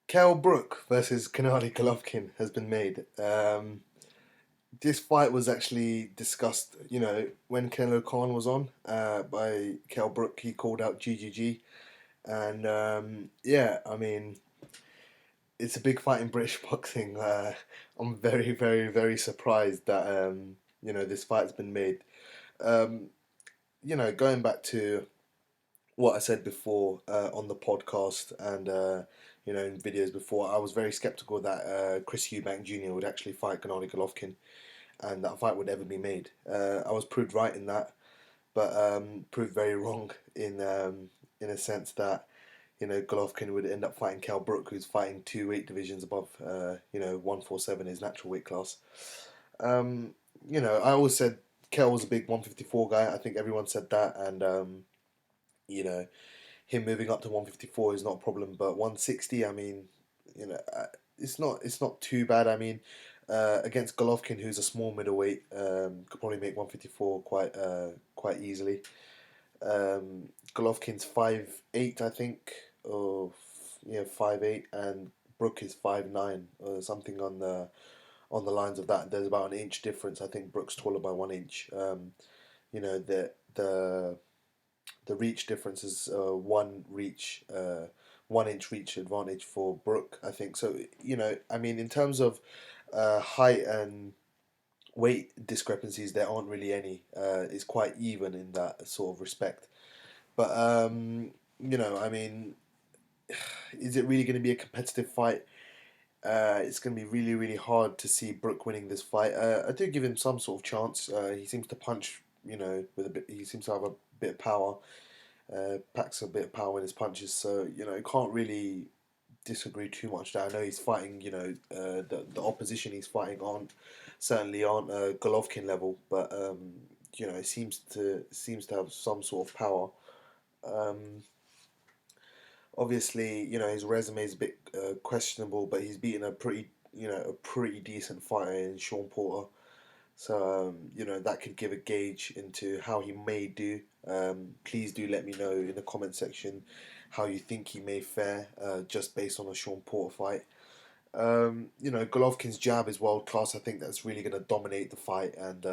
Kell Brook versus Gennady Golovkin has been made. This fight was actually discussed, when Kenneth Khan was on by Kell Brook. He called out GGG. And yeah, I mean, it's a big fight in British boxing. I'm very, very, very surprised that, this fight's been made. Um, going back to what I said before on the podcast and in videos before, I was very skeptical that Chris Eubank Jr. would actually fight Gennady Golovkin and that fight would ever be made. I was proved right in that, but proved very wrong in a sense that Golovkin would end up fighting Kell Brook, who's fighting two weight divisions above 147, his natural weight class. Um, I always said Kell was a big 154 guy. I think everyone said that, and you know him moving up to 154 is not a problem, but 160, I mean, it's not too bad. I mean, against Golovkin, who's a small middleweight, could probably make 154 quite easily. Golovkin's 5'8", I think, or 5'8", and Brook is 5'9", or something on the lines of that. There's about an inch difference. I think Brook's taller by 1 inch. The reach difference is 1 inch reach advantage for Brook, I think. So, I mean, in terms of height and weight discrepancies, there aren't really any. It's quite even in that sort of respect. But, I mean, is it really going to be a competitive fight? It's going to be really, really hard to see Brook winning this fight. I do give him some sort of chance. He seems to punch, with a bit. He seems to have a bit of power. Packs a bit of power in his punches, so you can't really disagree too much there. I know he's fighting, the opposition he's fighting aren't Golovkin level, but it seems to have some sort of power. Um, Obviously, his resume is a bit questionable, but he's beaten a pretty decent fighter in Sean Porter. So, that could give a gauge into how he may do. Please do let me know in the comment section how you think he may fare, just based on a Sean Porter fight. Golovkin's jab is world class. I think that's really going to dominate the fight. And,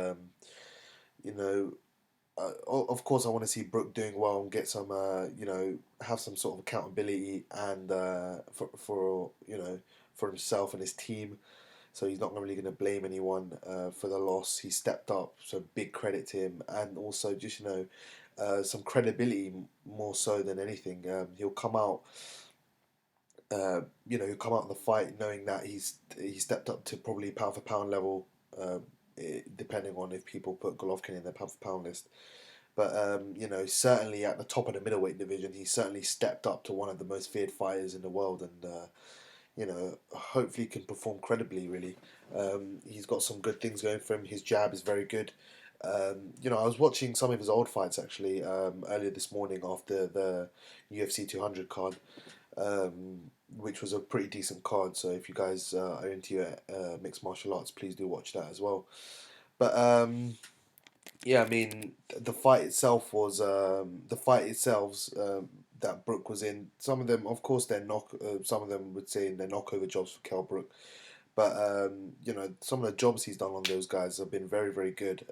you know, of course, I want to see Brook doing well and get some, have some sort of accountability and for himself and his team. So he's not really going to blame anyone for the loss. He stepped up, so big credit to him, and also just some credibility more so than anything. He'll come out in the fight knowing that he stepped up to probably pound for pound level, depending on if people put Golovkin in their pound for pound list. But certainly at the top of the middleweight division, he certainly stepped up to one of the most feared fighters in the world, and hopefully can perform credibly, really. He's got some good things going for him. His jab is very good. I was watching some of his old fights actually earlier this morning after the UFC 200 card, which was a pretty decent card. So if you guys are into your mixed martial arts, please do watch that as well. But yeah, I mean, the fight itself that Brook was in. Some of them, of course, they're knock. Some of them would say they're knockover jobs for Kell Brook, but some of the jobs he's done on those guys have been very, very good.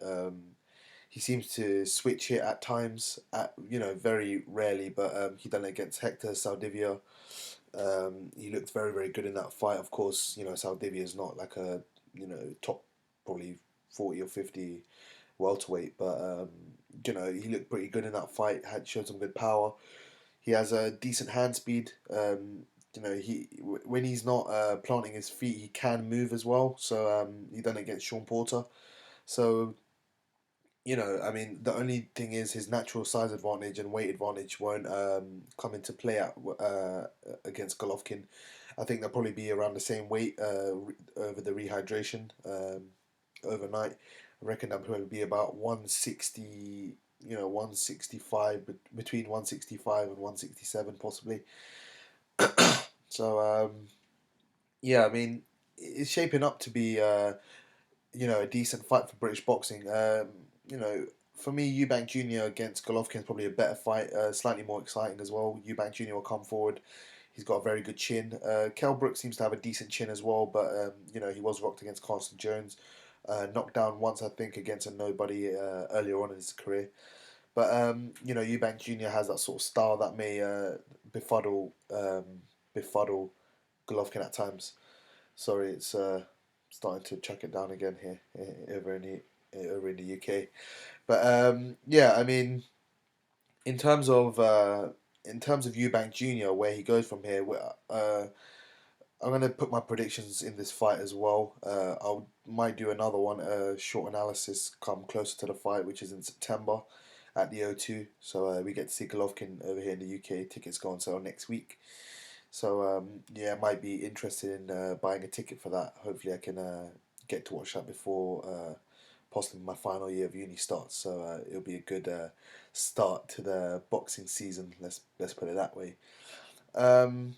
He seems to switch it at times, very rarely, but he done it against Hector Saldivia. He looked very, very good in that fight. Of course, Saldivia is not like a top probably 40 or 50 welterweight, but he looked pretty good in that fight. Had showed some good power. He has a decent hand speed. When he's not planting his feet, he can move as well. So he done it against Sean Porter. So I mean, the only thing is his natural size advantage and weight advantage won't come into play against Golovkin. I think they'll probably be around the same weight over the rehydration overnight. I reckon that'll probably be about 160, 165, between 165 and 167 possibly. So yeah, I mean, it's shaping up to be a decent fight for British boxing. You know, for me, Eubank Jr. against Golovkin is probably a better fight, slightly more exciting as well. Eubank Jr. will come forward. He's got a very good chin. Kell Brook seems to have a decent chin as well, but he was rocked against Carson Jones, knocked down once I think against a nobody earlier on in his career. But Eubank Jr. has that sort of style that may befuddle Golovkin at times. Sorry, it's starting to chuck it down again here over in the UK. But yeah, I mean, in terms of uh, in terms of Eubank Jr., where he goes from here, I'm gonna put my predictions in this fight as well. I might do another one, short analysis, come closer to the fight, which is in September at the O2. So we get to see Golovkin over here in the UK. Tickets go on sale next week. So yeah, I might be interested in buying a ticket for that. Hopefully, I can get to watch that before possibly my final year of uni starts. So it'll be a good start to the boxing season. Let's put it that way. Um,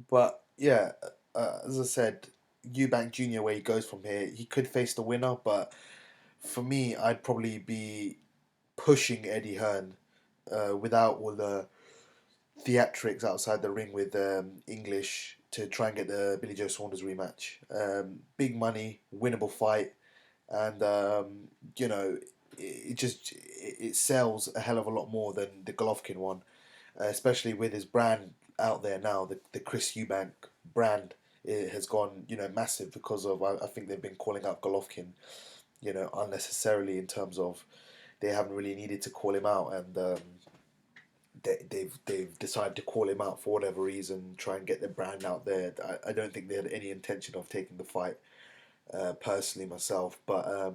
but yeah, as I said, Eubank Jr. where he goes from here, he could face the winner. But for me, I'd probably be pushing Eddie Hearn without all the theatrics outside the ring with English to try and get the Billy Joe Saunders rematch. Big money, winnable fight, and it sells a hell of a lot more than the Golovkin one, especially with his brand out there now. The Chris Eubank brand, it has gone massive because of I think they've been calling out Golovkin unnecessarily in terms of they haven't really needed to call him out, and they've decided to call him out for whatever reason, try and get their brand out there. I don't think they had any intention of taking the fight personally myself, but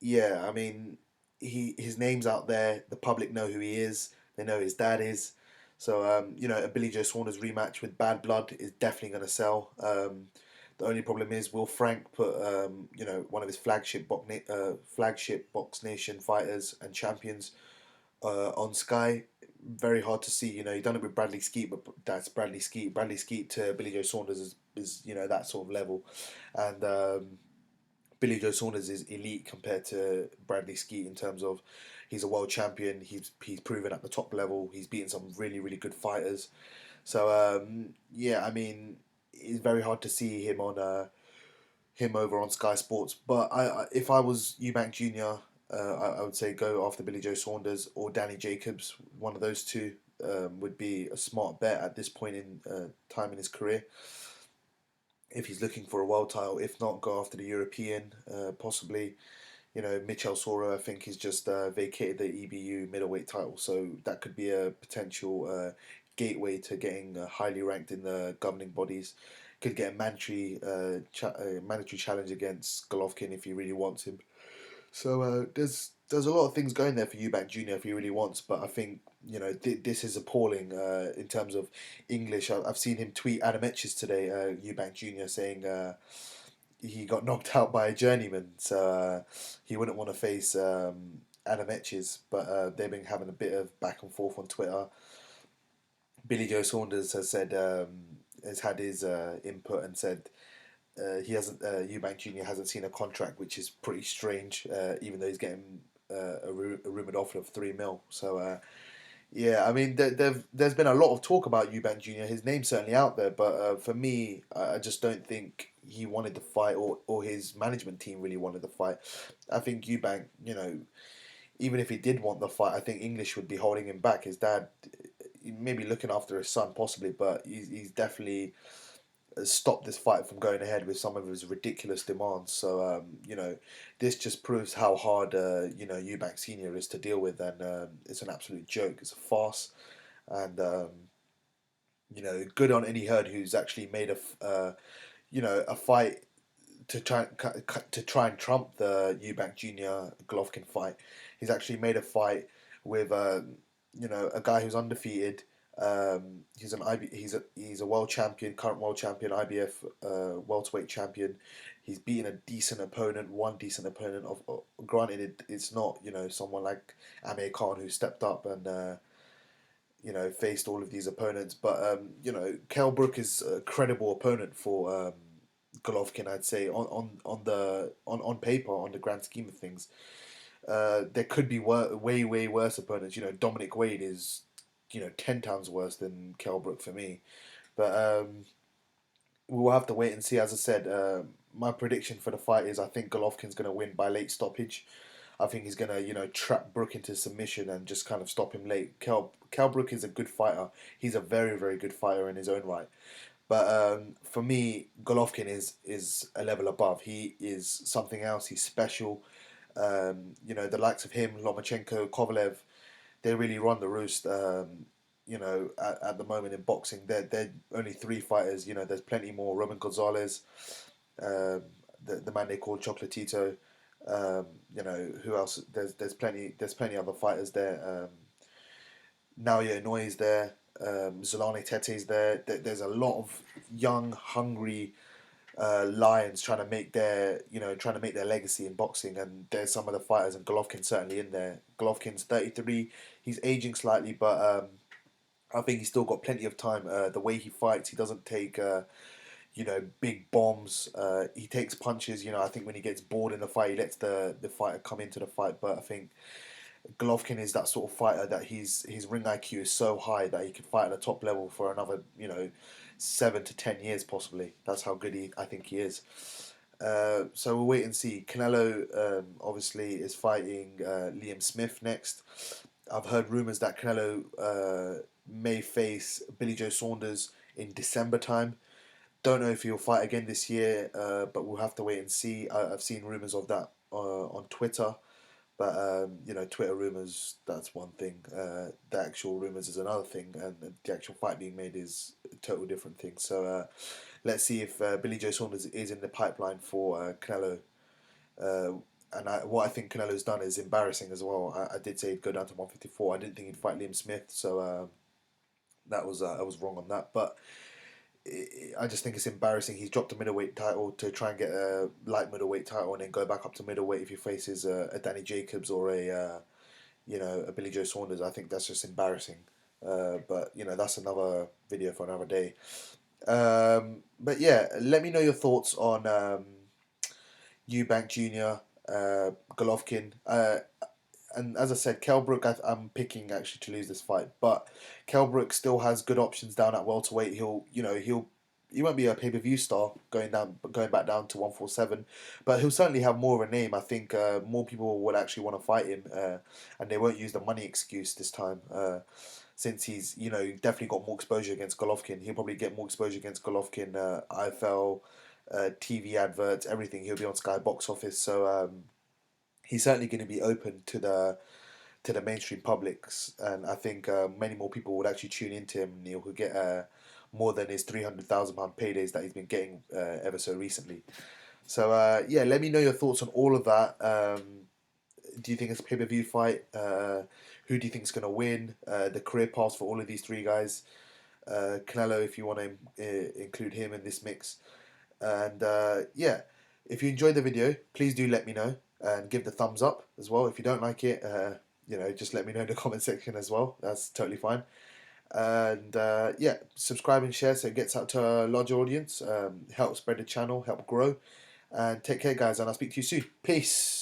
yeah, I mean his name's out there. The public know who he is. They know his dad is. So a Billy Joe Saunders rematch with Bad Blood is definitely going to sell. The only problem is, will Frank put one of his flagship Box Nation fighters and champions on Sky? Very hard to see. He done it with Bradley Skeet, but that's Bradley Skeet. Bradley Skeet to Billy Joe Saunders is that sort of level, and Billy Joe Saunders is elite compared to Bradley Skeet in terms of he's a world champion. He's proven at the top level. He's beaten some really really good fighters. So yeah, I mean it's very hard to see him over on Sky Sports. But if I was Eubank Jr., I would say go after Billy Joe Saunders or Danny Jacobs. One of those two would be a smart bet at this point in time in his career. If he's looking for a world title, if not, go after the European, possibly. Michel Soro, I think, he's just vacated the EBU middleweight title, so that could be a potential gateway to getting highly ranked in the governing bodies. Could get a mandatory challenge against Golovkin if he really wants him. So there's a lot of things going there for Eubank Jr. if he really wants, but I think this is appalling in terms of English. I've seen him tweet Adam Etches today, Eubank Jr. saying he got knocked out by a journeyman, so he wouldn't want to face Adam Etches, but they've been having a bit of back and forth on Twitter. Billy Joe Saunders has had his input and said he hasn't. Eubank Jr. hasn't seen a contract, which is pretty strange. Even though he's getting a rumored offer of 3 mil. So yeah, I mean, there's been a lot of talk about Eubank Jr. His name's certainly out there, but for me, I just don't think he wanted the fight, or his management team really wanted the fight. I think Eubank, even if he did want the fight, I think English would be holding him back. His dad, maybe looking after his son, possibly, but he's definitely stopped this fight from going ahead with some of his ridiculous demands. So this just proves how hard Eubank Senior is to deal with, and it's an absolute joke. It's a farce, and good on Eddie Hearn who's actually made a fight to try and trump the Eubank Jr. Golovkin fight. He's actually made a fight with a guy who's undefeated. He's an he's a world champion, current world champion, IBF welterweight champion. He's beaten a decent opponent, one decent opponent. Granted, it's not someone like Amir Khan who stepped up and faced all of these opponents, but Kell Brook is a credible opponent for Golovkin. I'd say on paper, on the grand scheme of things, there could be way worse opponents. Dominic Wade is 10 times worse than Kell Brook for me. But we'll have to wait and see. As I said, my prediction for the fight is I think Golovkin's going to win by late stoppage. I think he's going to, trap Brook into submission and just kind of stop him late. Kell Brook is a good fighter. He's a very, very good fighter in his own right. But for me, Golovkin is a level above. He is something else. He's special. The likes of him, Lomachenko, Kovalev, they really run the roost. At the moment in boxing, they're only three fighters. There's plenty more. Roman Gonzalez, um, the man they call Chocolatito. Who else? There's plenty other fighters there. Naoya Inoue is there. Zolani Tete's there. There's a lot of young, hungry lions trying to make their legacy in boxing, and there's some of the fighters, and Golovkin's certainly in there. Golovkin's 33. He's aging slightly, but I think he's still got plenty of time. The way he fights, he doesn't take big bombs. He takes punches. I think when he gets bored in the fight, he lets the fighter come into the fight. But I think Golovkin is that sort of fighter that his ring IQ is so high that he could fight at the top level for another 7 to 10 years possibly. That's how good I think he is. So we'll wait and see. Canelo obviously is fighting Liam Smith next. I've heard rumours that Canelo may face Billy Joe Saunders in December time. Don't know if he'll fight again this year, but we'll have to wait and see. I've seen rumours of that on Twitter. But Twitter rumors, that's one thing. The actual rumors is another thing, and the actual fight being made is a total different thing. So let's see if Billy Joe Saunders is in the pipeline for Canelo. What I think Canelo's done is embarrassing as well. I did say he'd go down to 154. I didn't think he'd fight Liam Smith, so that was I was wrong on that. But I just think it's embarrassing. He's dropped a middleweight title to try and get a light middleweight title, and then go back up to middleweight if he faces a Danny Jacobs or a Billy Joe Saunders. I think that's just embarrassing. But that's another video for another day. But yeah, let me know your thoughts on Eubank Jr., Golovkin. And as I said, Kell Brook, I'm picking actually to lose this fight, but Kell Brook still has good options down at welterweight. He won't be a pay per view star going back down to 147, but he'll certainly have more of a name. I think more people will actually want to fight him, and they won't use the money excuse this time. Since he's definitely got more exposure against Golovkin, he'll probably get more exposure against Golovkin. IFL, TV adverts, everything. He'll be on Sky Box Office, so. He's certainly going to be open to the mainstream publics, and I think many more people would actually tune into him. Neil could get more than his £300,000 paydays that he's been getting ever so recently. So yeah, let me know your thoughts on all of that. Do you think it's a pay-per-view fight? Who do you think is going to win? The career paths for all of these three guys. Canelo, if you want to include him in this mix. And yeah, if you enjoyed the video, please do let me know and give the thumbs up as well. If you don't like it, just let me know in the comment section as well. That's totally fine. And yeah, subscribe and share so it gets out to a larger audience. Help spread the channel, help grow. And take care, guys, and I'll speak to you soon. Peace.